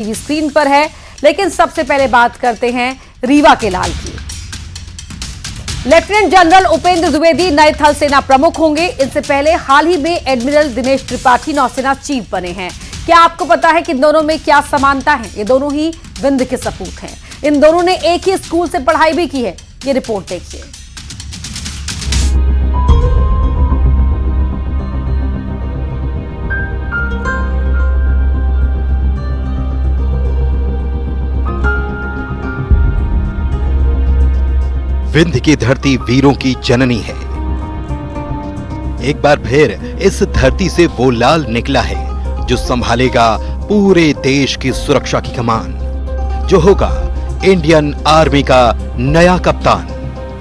TV screen पर है, लेकिन सबसे पहले बात करते हैं रीवा के लाल की। लेफ्टिनेंट जनरल उपेंद्र द्विवेदी नए थल सेना प्रमुख होंगे। इनसे पहले हाल ही में एडमिरल दिनेश त्रिपाठी नौसेना चीफ बने हैं। क्या आपको पता है कि इन दोनों में क्या समानता है? ये दोनों ही विंध्य के सपूत हैं। इन दोनों ने एक ही स्कूल से पढ़ाई भी की है। ये रिपोर्ट देखिए। विंध्य की धरती वीरों की जननी है। एक बार फिर इस धरती से वो लाल निकला है जो संभालेगा पूरे देश की सुरक्षा की कमान, जो होगा इंडियन आर्मी का नया कप्तान।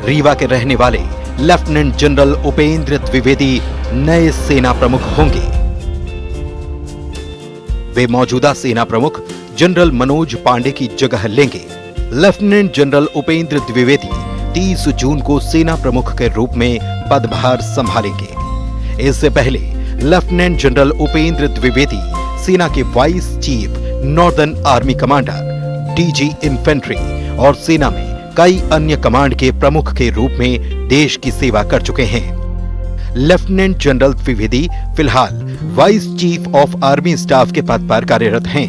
रीवा के रहने वाले लेफ्टिनेंट जनरल उपेंद्र द्विवेदी नए सेना प्रमुख होंगे। वे मौजूदा सेना प्रमुख जनरल मनोज पांडे की जगह लेंगे। लेफ्टिनेंट जनरल उपेंद्र द्विवेदी 30 जून को सेना प्रमुख के रूप में पदभार संभालेंगे। इससे पहले लेफ्टिनेंट जनरल उपेंद्र द्विवेदी सेना के vice chief northern army commander, DG infantry और सेना में कई अन्य कमांड के प्रमुख के रूप में देश की सेवा कर चुके हैं। लेफ्टिनेंट जनरल द्विवेदी फिलहाल vice chief of army staff के पद पर कार्यरत हैं।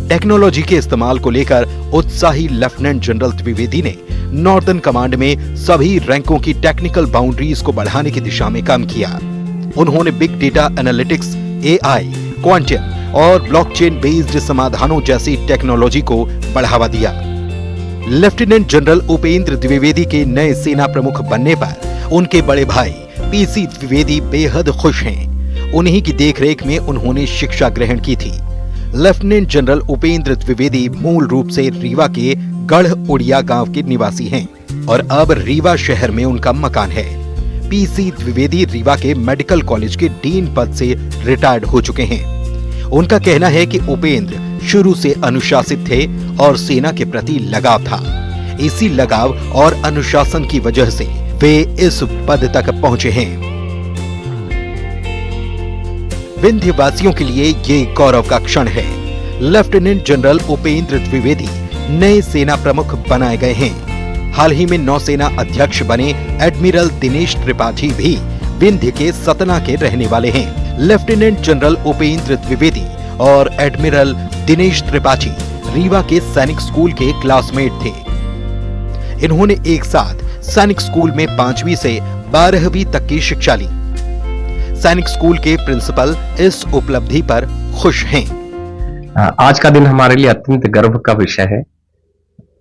टेक्नोलॉजी के इस्तेमाल को लेकर उत्साही लेफ्टिनेंट जनरल द्विवेदी ने नॉर्दर्न कमांड में सभी रैंकों की टेक्निकल बाउंड्रीज को बढ़ाने की दिशा में काम किया। उन्होंने big data analytics, AI, quantum और ब्लॉकचेन बेस्ड समाधानों जैसी टेक्नोलॉजी को बढ़ावा दिया। लेफ्टिनेंट जनरल उपेंद्र द्विवेदी के नए सेना प्रमुख बनने पर उनके बड़े भाई पीसी द्विवेदी बेहद खुश हैं। उन्हीं की देखरेख में उन्होंने शिक्षा ग्रहण की थी। लेफ्टिनेंट जनरल उपेंद्र द्विवेदी मूल रूप से रीवा के गढ़ उड़िया गांव के निवासी हैं और अब रीवा शहर में उनका मकान है। पीसी द्विवेदी रीवा के मेडिकल कॉलेज के डीन पद से रिटायर्ड हो चुके हैं। उनका कहना है कि उपेंद्र शुरू से अनुशासित थे और सेना के प्रति लगाव था। इसी लगाव और अनुशासन की वजह से वे इस पद तक पहुंचे हैं। विंध्य वासियों के लिए ये गौरव का क्षण है। लेफ्टिनेंट जनरल उपेंद्र द्विवेदी नए सेना प्रमुख बनाए गए हैं। हाल ही में नौसेना अध्यक्ष बने एडमिरल दिनेश त्रिपाठी भी विंध्य के सतना के रहने वाले हैं। लेफ्टिनेंट जनरल उपेंद्र द्विवेदी और एडमिरल दिनेश त्रिपाठी रीवा के सैनिक स्कूल के क्लासमेट थे। इन्होंने एक साथ सैनिक स्कूल में 5वीं से 12वीं तक की शिक्षा ली। सैनिक स्कूल के प्रिंसिपल इस उपलब्धि पर खुश हैं। आज का दिन हमारे लिए अत्यंत गर्व का विषय है,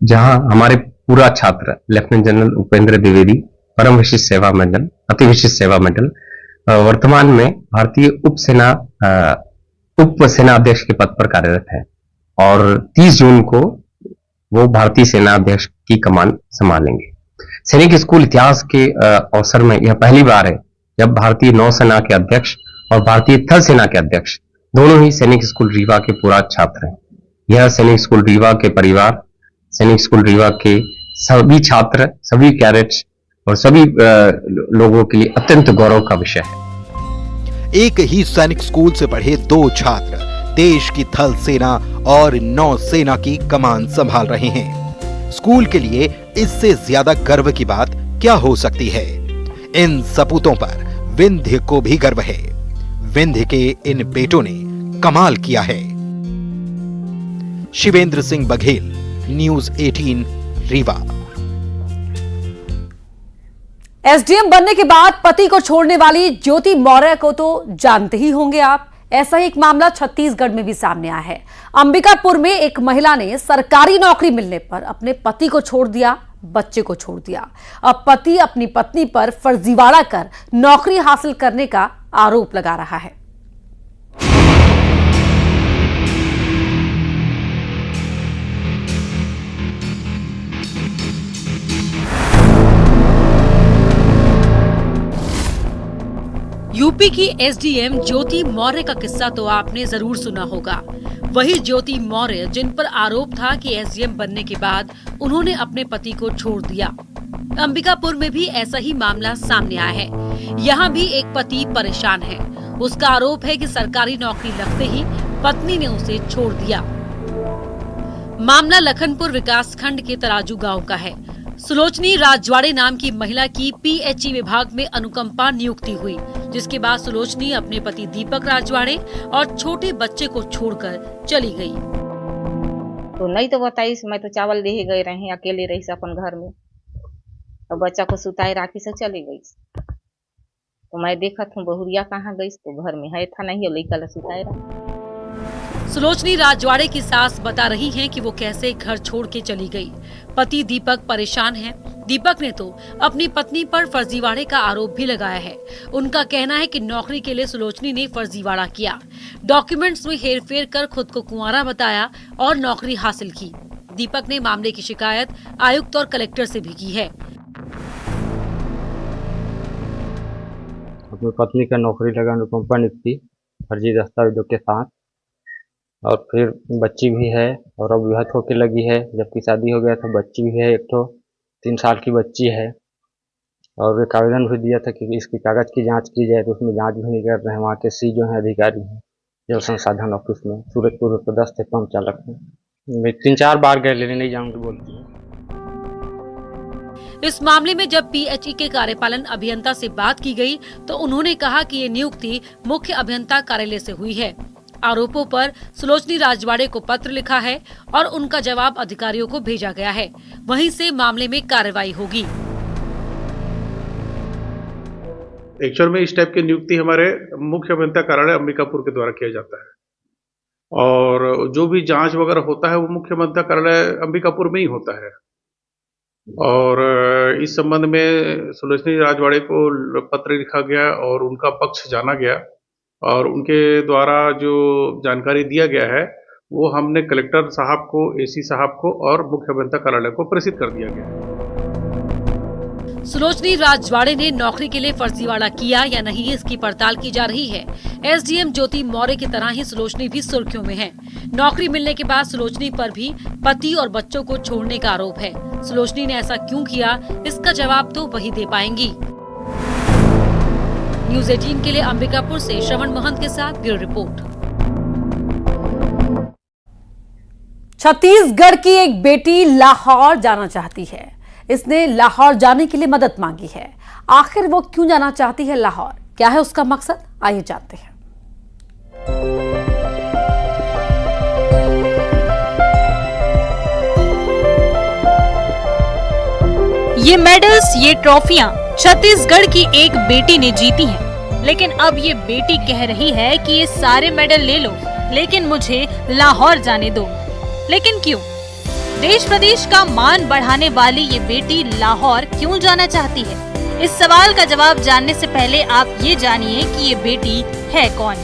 जहां हमारे पूरा छात्र लेफ्टिनेंट जनरल उपेंद्र द्विवेदी परम विशिष्ट सेवा मेडल, अति विशिष्ट सेवा मेडल, वर्तमान में भारतीय उप सेनाध्यक्ष के पद पर कार्यरत है और 30 जून को वो भारतीय सेनाध्यक्ष की कमान संभालेंगे। सैनिक स्कूल इतिहास के अवसर में यह पहली बार है जब भारतीय नौसेना के अध्यक्ष और भारतीय थल सेना के अध्यक्ष दोनों ही सैनिक स्कूल रीवा के पूरा छात्र हैं। यह सैनिक स्कूल रीवा के परिवार, सैनिक स्कूल रीवा के सभी छात्र, सभी कैडेट्स और सभी लोगों के लिए अत्यंत गौरव का विषय है। एक ही सैनिक स्कूल से पढ़े 2 छात्र देश की थल सेना और नौसेना की कमान संभाल रहे हैं। स्कूल के लिए इससे ज्यादा गर्व की बात क्या हो सकती है? इन सपूतों पर विंध्य को भी गर्व है। विंध्य के इन बेटों ने कमाल किया है। शिवेंद्र सिंह बघेल, न्यूज़ 18 रीवा। एसडीएम बनने के बाद पति को छोड़ने वाली ज्योति मौर्य को तो जानते ही होंगे आप। ऐसा ही एक मामला छत्तीसगढ़ में भी सामने आया है। अंबिकापुर में एक महिला ने सरकारी नौकरी मिलने पर अपने पति को छोड़ दिया, बच्चे को छोड़ दिया। अब पति अपनी पत्नी पर फर्जीवाड़ा कर नौकरी हासिल करने का आरोप लगा रहा है। यूपी की एसडीएम ज्योति मौर्य का किस्सा तो आपने जरूर सुना होगा। वही ज्योति मौर्य जिन पर आरोप था कि एसडीएम बनने के बाद उन्होंने अपने पति को छोड़ दिया। अंबिकापुर में भी ऐसा ही मामला सामने आया है। यहाँ भी एक पति परेशान है। उसका आरोप है कि सरकारी नौकरी लगते ही पत्नी ने उसे छोड़ दिया। मामला लखनपुर विकासखंड के तराजू गांव का है। सुलोचनी राजवाड़े नाम की महिला की PHE विभाग में अनुकंपा नियुक्ति हुई, जिसके बाद सुलोचनी अपने पति दीपक राजवाड़े और छोटे बच्चे को छोड़कर चली गई। तो नहीं तो बताइस, मैं तो चावल दे गए रहे, अकेले रही अपन घर में और बच्चा को सुताए राखी से चली गई। तो मैं देखा था बहुरिया कहाँ गई, तो घर में है था नहीं, लड़का ला सुताए रहा। सुलोचनी राजवाड़े की सास बता रही हैं कि वो कैसे घर छोड़ के चली गई। पति दीपक परेशान हैं। दीपक ने तो अपनी पत्नी पर फर्जीवाड़े का आरोप भी लगाया है। उनका कहना है कि नौकरी के लिए सुलोचनी ने फर्जीवाड़ा किया, डॉक्यूमेंट्स में हेरफेर कर खुद को कुंवारा बताया और नौकरी हासिल की। दीपक ने मामले की शिकायत आयुक्त और कलेक्टर से भी की है। अपनी पत्नी का नौकरी लगा अनुकंपा नियुक्ति फर्जी दस्तावेजों के साथ, और फिर बच्ची भी है और अब विवाह होके लगी है, जबकि शादी हो गया था। बच्ची भी है, एक तो 3 साल की बच्ची है। और एक आवेदन भी दिया था कि इसकी कागज की जांच की जाए, तो उसमें जांच भी नहीं कर रहे हैं। वहाँ के सी जो है अधिकारी हैं जल संसाधन ऑफिस में, सूरजपुर पदस्थ है, पंप चालक हैं। मैं 3-4 बार गए, लेने नहीं जाऊंगी बोलती है। इस मामले में जब PHE के कार्यपालन अभियंता से बात की गई तो उन्होंने कहा कि ये नियुक्ति मुख्य अभियंता कार्यालय से हुई है। आरोपों पर सुलोचनी राजवाड़े को पत्र लिखा है और उनका जवाब अधिकारियों को भेजा गया है। वहीं से मामले में कार्रवाई होगी। एक्चुअल में इस टाइप की नियुक्ति हमारे मुख्य अभियंता कार्यालय अंबिकापुर के द्वारा किया जाता है, और जो भी जांच वगैरह होता है वो मुख्य अभियंता कार्यालय अंबिकापुर में ही होता है। और इस संबंध में सुलोचनी राजवाड़े को पत्र लिखा गया और उनका पक्ष जाना गया, और उनके द्वारा जो जानकारी दिया गया है वो हमने कलेक्टर साहब को, AC साहब को और मुख्य अभियंता कार्यालय को प्रेषित कर दिया गया। सुलोचनी राजवाड़े ने नौकरी के लिए फर्जीवाड़ा किया या नहीं, इसकी पड़ताल की जा रही है। SDM ज्योति मौर्य की तरह ही सुलोचनी भी सुर्खियों में है। नौकरी मिलने के बाद सुलोचनी पर भी पति और बच्चों को छोड़ने का आरोप है। सुलोचनी ने ऐसा क्यों किया, इसका जवाब तो वही दे पाएंगी। न्यूज़ 18 के लिए अंबिकापुर से श्रवण महंत के साथ ब्यूरो रिपोर्ट। छत्तीसगढ़ की एक बेटी लाहौर जाना चाहती है। इसने लाहौर जाने के लिए मदद मांगी है। आखिर वो क्यों जाना चाहती है लाहौर, क्या है उसका मकसद, आइए जानते हैं। ये मेडल्स, ये ट्रॉफियां छत्तीसगढ़ की एक बेटी ने जीती हैं। लेकिन अब ये बेटी कह रही है कि ये सारे मेडल ले लो, लेकिन मुझे लाहौर जाने दो। लेकिन क्यों? देश प्रदेश का मान बढ़ाने वाली ये बेटी लाहौर क्यों जाना चाहती है? इस सवाल का जवाब जानने से पहले आप ये जानिए कि ये बेटी है कौन।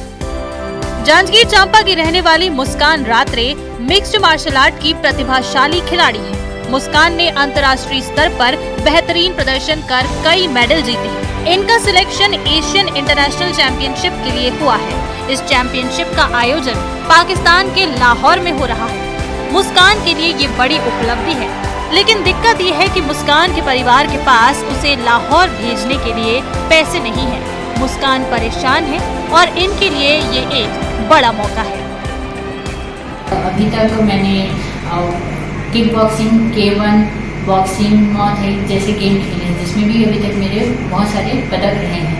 जांजगीर चांपा की रहने वाली मुस्कान रात्रे मिक्स्ड मार्शल आर्ट की प्रतिभाशाली खिलाड़ी है। मुस्कान ने अंतर्राष्ट्रीय स्तर पर बेहतरीन प्रदर्शन कर कई मेडल जीते हैं। इनका सिलेक्शन एशियन इंटरनेशनल चैंपियनशिप के लिए हुआ है। इस चैंपियनशिप का आयोजन पाकिस्तान के लाहौर में हो रहा है। मुस्कान के लिए ये बड़ी उपलब्धि है, लेकिन दिक्कत ये है कि मुस्कान के परिवार के पास उसे लाहौर भेजने के लिए पैसे नहीं है। मुस्कान परेशान है और इनके लिए ये एक बड़ा मौका है। अभी तक मैंने kick boxing, K1 boxing, moth जैसे गेम खेले हैं, जिसमें भी अभी तक मेरे बहुत सारे पदक रहे हैं।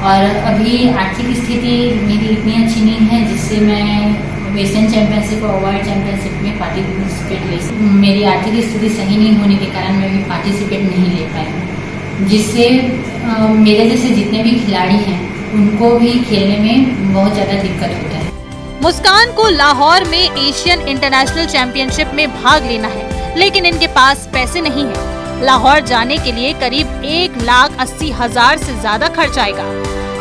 और अभी आर्थिक स्थिति मेरी इतनी अच्छी नहीं है जिससे मैं एशियन चैंपियनशिप और वर्ल्ड चैंपियनशिप में पार्टिसिपेट ले सकूँ। मेरी आर्थिक स्थिति सही नहीं होने के कारण मैं भी पार्टिसिपेट नहीं ले पाई, जिससे मेरे जैसे जितने भी खिलाड़ी हैं उनको भी खेलने में बहुत ज़्यादा दिक्कत होता है। मुस्कान को लाहौर में एशियन इंटरनेशनल चैंपियनशिप में भाग लेना है, लेकिन इनके पास पैसे नहीं है। लाहौर जाने के लिए करीब 1,80,000 से ज्यादा खर्च आएगा।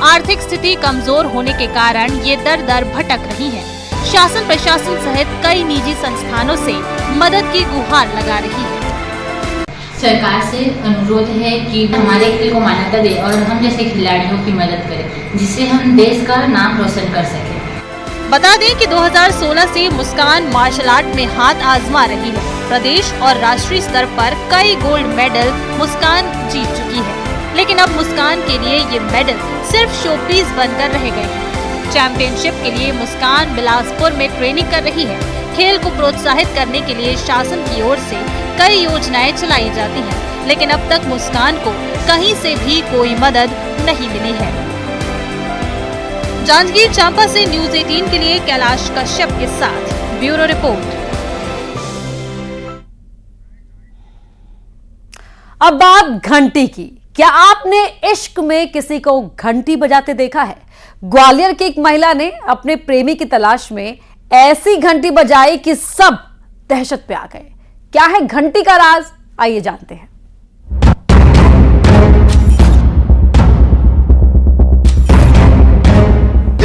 आर्थिक स्थिति कमजोर होने के कारण ये दर दर भटक रही है। शासन प्रशासन सहित कई निजी संस्थानों से मदद की गुहार लगा रही है। सरकार से अनुरोध है कि हमारे खेल को मान्यता दे और हम जैसे खिलाड़ियों की मदद करें, जिससे हम देश का नाम रोशन कर सकें। बता दें कि 2016 से मुस्कान मार्शल आर्ट में हाथ आजमा रही है। प्रदेश और राष्ट्रीय स्तर पर कई गोल्ड मेडल मुस्कान जीत चुकी है, लेकिन अब मुस्कान के लिए ये मेडल सिर्फ शोपीस बनकर रह गए हैं। चैंपियनशिप के लिए मुस्कान बिलासपुर में ट्रेनिंग कर रही है। खेल को प्रोत्साहित करने के लिए शासन की ओर से कई योजनाएं चलाई जाती हैं, लेकिन अब तक मुस्कान को कहीं से भी कोई मदद नहीं मिली है। जांजगीर चांपा से न्यूज़ 18 के लिए कैलाश कश्यप के साथ ब्यूरो रिपोर्ट। अब बात घंटी की। क्या आपने इश्क में किसी को घंटी बजाते देखा है? ग्वालियर की एक महिला ने अपने प्रेमी की तलाश में ऐसी घंटी बजाई कि सब दहशत पे आ गए। क्या है घंटी का राज, आइए जानते हैं।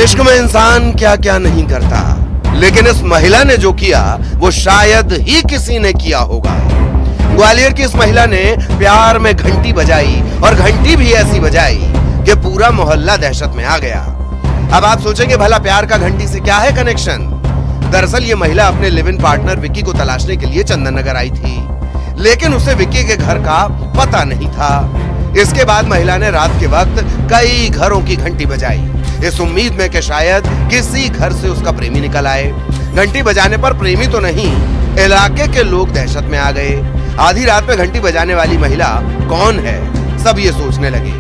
इश्क में इंसान क्या क्या नहीं करता, लेकिन इस महिला ने जो किया वो शायद ही किसी ने किया होगा। ग्वालियर की इस महिला ने प्यार में घंटी बजाई और घंटी भी ऐसी बजाई कि पूरा मोहल्ला दहशत में आ गया। अब आप सोचेंगे भला प्यार का घंटी से क्या है कनेक्शन? दरअसल ये महिला अपने लिव इन पार्टनर विक्की को तलाशने के लिए चंदन नगर आई थी, लेकिन उसे विक्की के घर का पता नहीं था। इसके बाद महिला ने रात के वक्त कई घरों की घंटी बजाई, इस उम्मीद में कि शायद किसी घर से उसका प्रेमी निकल आए। घंटी बजाने पर प्रेमी तो नहीं, इलाके के लोग दहशत में आ गए। आधी रात में घंटी बजाने वाली महिला कौन है, सब ये सोचने लगे।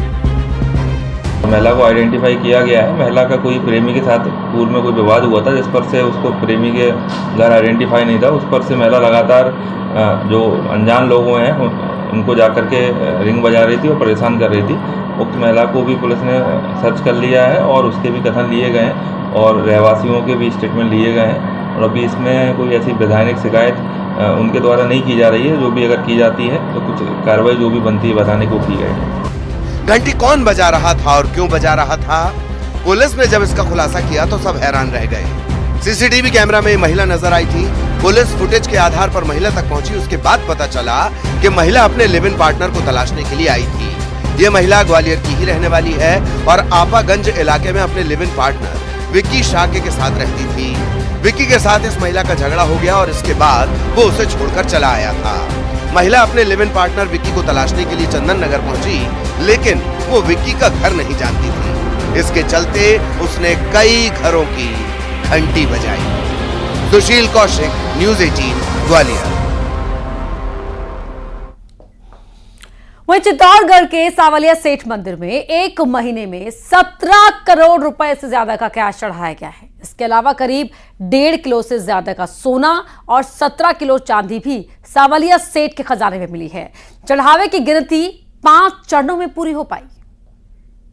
महिला को आइडेंटिफाई किया गया है। महिला का कोई प्रेमी के साथ पूर्व में कोई विवाद हुआ था, जिस पर से उसको प्रेमी के घर आइडेंटिफाई नहीं था। उस पर से महिला लगातार जो अनजान लोग हैं उनको जाकर के रिंग बजा रही थी और परेशान कर रही थी। उक्त महिला को भी पुलिस ने सर्च कर लिया है और उसके भी कथन लिए गए हैं और रहवासियों के भी स्टेटमेंट लिए गए हैं। और अभी इसमें कोई ऐसी वैधानिक शिकायत उनके द्वारा नहीं की जा रही है। जो भी अगर की जाती है तो कुछ कार्रवाई जो भी बनती है वैधानिक वो की गई। घंटी कौन बजा रहा था और क्यों बजा रहा था? पुलिस ने जब इसका खुलासा किया तो सब हैरान रह गए। सीसीटीवी कैमरा में महिला नजर आई थी। पुलिस फुटेज के आधार पर महिला तक पहुंची। उसके बाद पता चला कि महिला अपने लिव इन पार्टनर को तलाशने के लिए आई थी। ये महिला ग्वालियर की ही रहने वाली है और आपागंज इलाके में अपने लिव इन पार्टनर विक्की शाके के साथ रहती थी। विक्की के साथ इस महिला का झगड़ा हो गया और इसके बाद वो उसे छोड़कर चला आया था। महिला अपने लिव इन पार्टनर विक्की को तलाशने के लिए चंदन नगर पहुंची, लेकिन वो विक्की का घर नहीं जानती थी। इसके चलते उसने कई घरों की घंटी बजाई। सुशील कौशिक, न्यूज़ 18 ग्वालियर। वहीं चित्तौड़गढ़ के सावलिया सेठ मंदिर में एक महीने में 17 करोड़ रुपए से ज्यादा का कैश चढ़ाया गया है। इसके अलावा करीब 1.5 किलो से ज्यादा का सोना और 17 किलो चांदी भी सावलिया सेठ के खजाने में मिली है। चढ़ावे की गिनती 5 चरणों में पूरी हो पाई।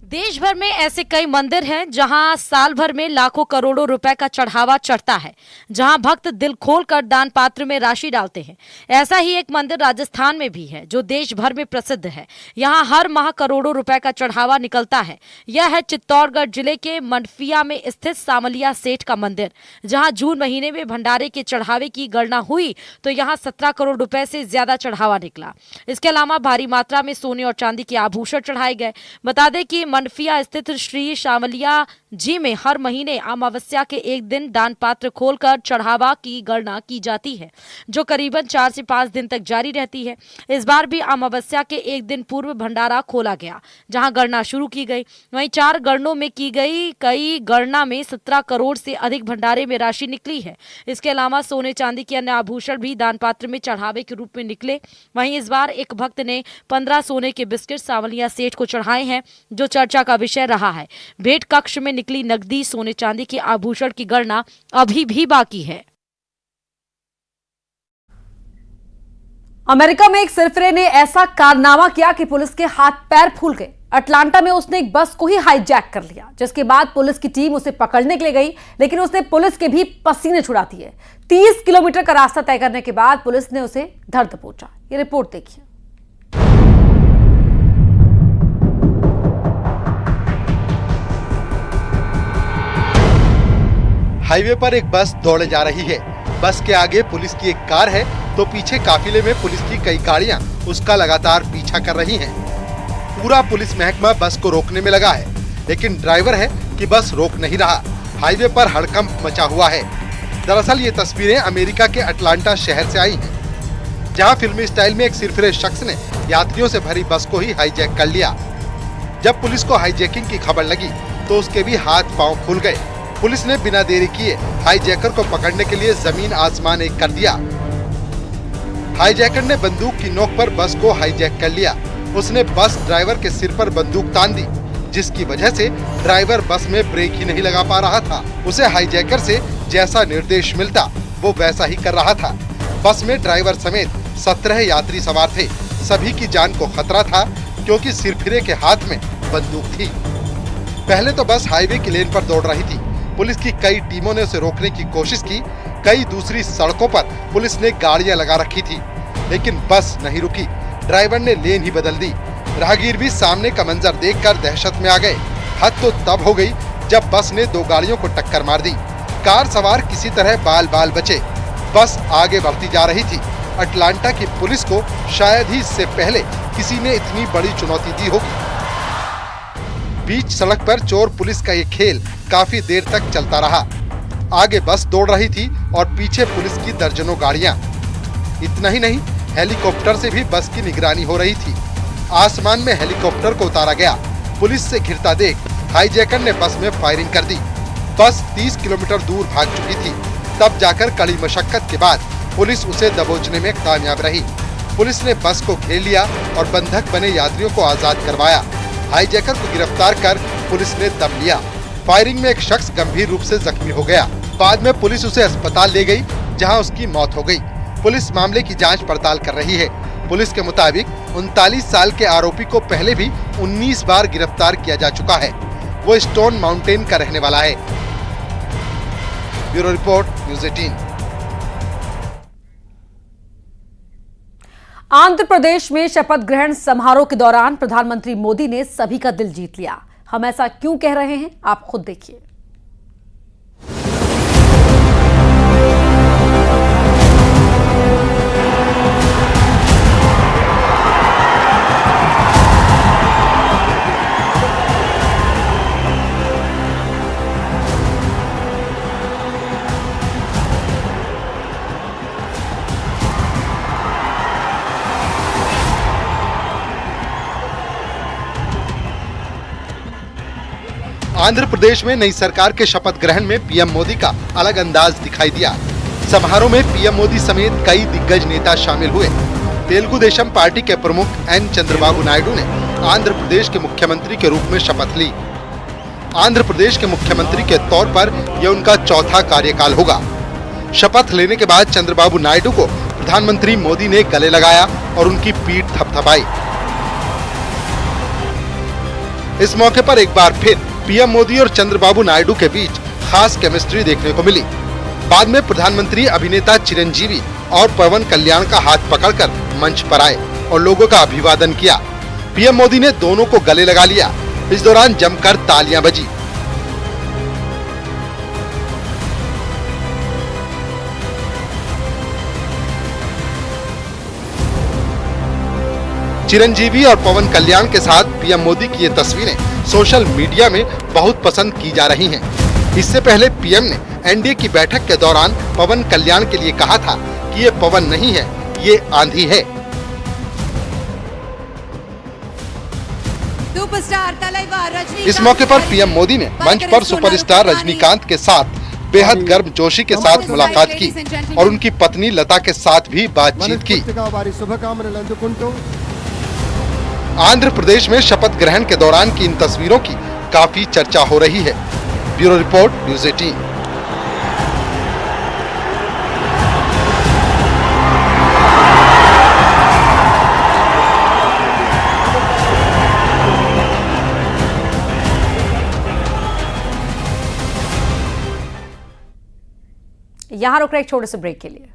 देश भर में ऐसे कई मंदिर हैं जहां साल भर में लाखों करोड़ों रुपए का चढ़ावा चढ़ता है, जहां भक्त दिल खोलकर दान पात्र में राशि डालते हैं। ऐसा ही एक मंदिर राजस्थान में भी है जो देश भर में प्रसिद्ध है। यहां हर माह करोड़ों रुपए का चढ़ावा निकलता है। यह है चित्तौड़गढ़ जिले के मंडफिया में स्थित सावलिया सेठ का मंदिर, जहां जून महीने में भंडारे के चढ़ावे की गणना हुई तो यहां 17 करोड़ रुपए से ज्यादा चढ़ावा निकला। इसके अलावा भारी मात्रा में सोने और चांदी के आभूषण चढ़ाए गए। बता दें कि मंडफिया स्थित श्री सावलिया जी में हर महीने अमावस्या के एक दिन दान पात्र खोलकर चढ़ावा की गणना की जाती है, जो करीबन 4 से 5 दिन तक जारी रहती है। इस बार भी अमावस्या के एक दिन पूर्व भंडारा खोला गया, जहां गणना शुरू की गई। वहीं 4 गणनों में की गई कई गणना में 17 करोड़ से अधिक भंडारे में राशि निकली है। इसके अलावा सोने चांदी के अन्य आभूषण भी दान पात्र में चढ़ावे के रूप में निकले। वहीं इस बार एक भक्त ने 15 सोने के बिस्किट सावलिया सेठ को चढ़ाए हैं, जो चर्चा का विषय रहा है। भेंट कक्ष में निकली नकदी, सोने चांदी के आभूषण की गणना अभी भी बाकी है। अमेरिका में एक सिरफिरे ने ऐसा कारनामा किया कि पुलिस के हाथ पैर फूल गए। अटलांटा में उसने एक बस को ही हाईजैक कर लिया, जिसके बाद पुलिस की टीम उसे पकड़ने के लिए गई, लेकिन उसने पुलिस के भी पसीने छुड़ा दिए। 30 किलोमीटर का रास्ता तय करने के बाद पुलिस ने उसे धर दबोचा। ये रिपोर्ट देखिए। हाईवे पर एक बस दौड़े जा रही है। बस के आगे पुलिस की एक कार है तो पीछे काफिले में पुलिस की कई गाड़ियां उसका लगातार पीछा कर रही हैं। पूरा पुलिस महकमा बस को रोकने में लगा है, लेकिन ड्राइवर है कि बस रोक नहीं रहा। हाईवे पर हड़कंप मचा हुआ है। दरअसल ये तस्वीरें अमेरिका के अटलांटा शहर से आई हैं, जहां फिल्मी स्टाइल में एक सिरफिरे शख्स ने यात्रियों से भरी बस को ही हाईजैक कर लिया। जब पुलिस को हाईजैकिंग की खबर लगी तो उसके भी हाथ पांव फूल गए। पुलिस ने बिना देरी किए हाईजैकर को पकड़ने के लिए जमीन आसमान एक कर दिया। हाईजैकर ने बंदूक की नोक पर बस को हाईजैक कर लिया। उसने बस ड्राइवर के सिर पर बंदूक तान दी, जिसकी वजह से ड्राइवर बस में ब्रेक ही नहीं लगा पा रहा था। उसे हाईजैकर से जैसा निर्देश मिलता वो वैसा ही कर रहा था। बस में ड्राइवर समेत 17 यात्री सवार थे। सभी की जान को खतरा था क्योंकि सिरफिरे के हाथ में बंदूक थी। पहले तो बस हाईवे की लेन पर दौड़ रही थी। पुलिस की कई टीमों ने उसे रोकने की कोशिश की। कई दूसरी सड़कों पर पुलिस ने गाड़ियां लगा रखी थी, लेकिन बस नहीं रुकी। ड्राइवर ने लेन ही बदल दी। राहगीर भी सामने का मंजर देखकर दहशत में आ गए। हद तो तब हो गई जब बस ने 2 गाड़ियों को टक्कर मार दी। कार सवार किसी तरह बाल बाल बचे। बस आगे बढ़ती जा रही थी। अटलांटा की पुलिस को शायद ही इससे पहले किसी ने इतनी बड़ी चुनौती दी होगी। बीच सड़क पर चोर पुलिस का ये खेल काफी देर तक चलता रहा। आगे बस दौड़ रही थी और पीछे पुलिस की दर्जनों गाड़ियां। इतना ही नहीं, हेलीकॉप्टर से भी बस की निगरानी हो रही थी। आसमान में हेलीकॉप्टर को उतारा गया। पुलिस से घिरता देख हाईजैकर ने बस में फायरिंग कर दी। बस 30 किलोमीटर दूर भाग चुकी थी। तब जाकर कड़ी मशक्कत के बाद पुलिस उसे दबोचने में कामयाब रही। पुलिस ने बस को घेर लिया और बंधक बने यात्रियों को आजाद करवाया। हाईजैकर को गिरफ्तार कर पुलिस ने दम लिया। फायरिंग में एक शख्स गंभीर रूप से जख्मी हो गया। बाद में पुलिस उसे अस्पताल ले गई, जहां उसकी मौत हो गई। पुलिस मामले की जांच पड़ताल कर रही है। पुलिस के मुताबिक 39 साल के आरोपी को पहले भी 19 बार गिरफ्तार किया जा चुका है। वो स्टोन माउंटेन का रहने वाला है। Bureau report, news 18। Andhra Pradesh में शपथ ग्रहण समारोह के दौरान प्रधानमंत्री मोदी ने सभी का दिल जीत लिया। हम ऐसा क्यों कह रहे हैं, आप खुद देखिए। आंध्र प्रदेश में नई सरकार के शपथ ग्रहण में पीएम मोदी का अलग अंदाज दिखाई दिया। समारोह में पीएम मोदी समेत कई दिग्गज नेता शामिल हुए। तेलुगु देशम पार्टी के प्रमुख एन चंद्रबाबू नायडू ने आंध्र प्रदेश के मुख्यमंत्री के रूप में शपथ ली। आंध्र प्रदेश के मुख्यमंत्री के तौर पर यह उनका चौथा कार्यकाल होगा। शपथ लेने के बाद चंद्रबाबू नायडू को प्रधानमंत्री मोदी ने गले लगाया और उनकी पीठ थपथपाई। इस मौके पर एक बार फिर पीएम मोदी और चंद्रबाबू नायडू के बीच खास केमिस्ट्री देखने को मिली। बाद में प्रधानमंत्री अभिनेता चिरंजीवी और पवन कल्याण का हाथ पकड़कर मंच पर आए और लोगों का अभिवादन किया। पीएम मोदी ने दोनों को गले लगा लिया। इस दौरान जमकर तालियां बजी। चिरंजीवी और पवन कल्याण के साथ पीएम मोदी की ये तस्वीरें सोशल मीडिया में बहुत पसंद की जा रही हैं। इससे पहले पीएम ने एनडीए की बैठक के दौरान पवन कल्याण के लिए कहा था कि ये पवन नहीं है, ये आंधी है। इस मौके पर पीएम मोदी ने मंच पर सुपरस्टार रजनीकांत के साथ बेहद गर्मजोशी के साथ मुलाकात की और उनकी पत्नी लता के साथ भी बातचीत की। आंध्र प्रदेश में शपथ ग्रहण के दौरान की इन तस्वीरों की काफी चर्चा हो रही है। Bureau report, news 18। यहां रुक रहे एक छोटे से ब्रेक के लिए।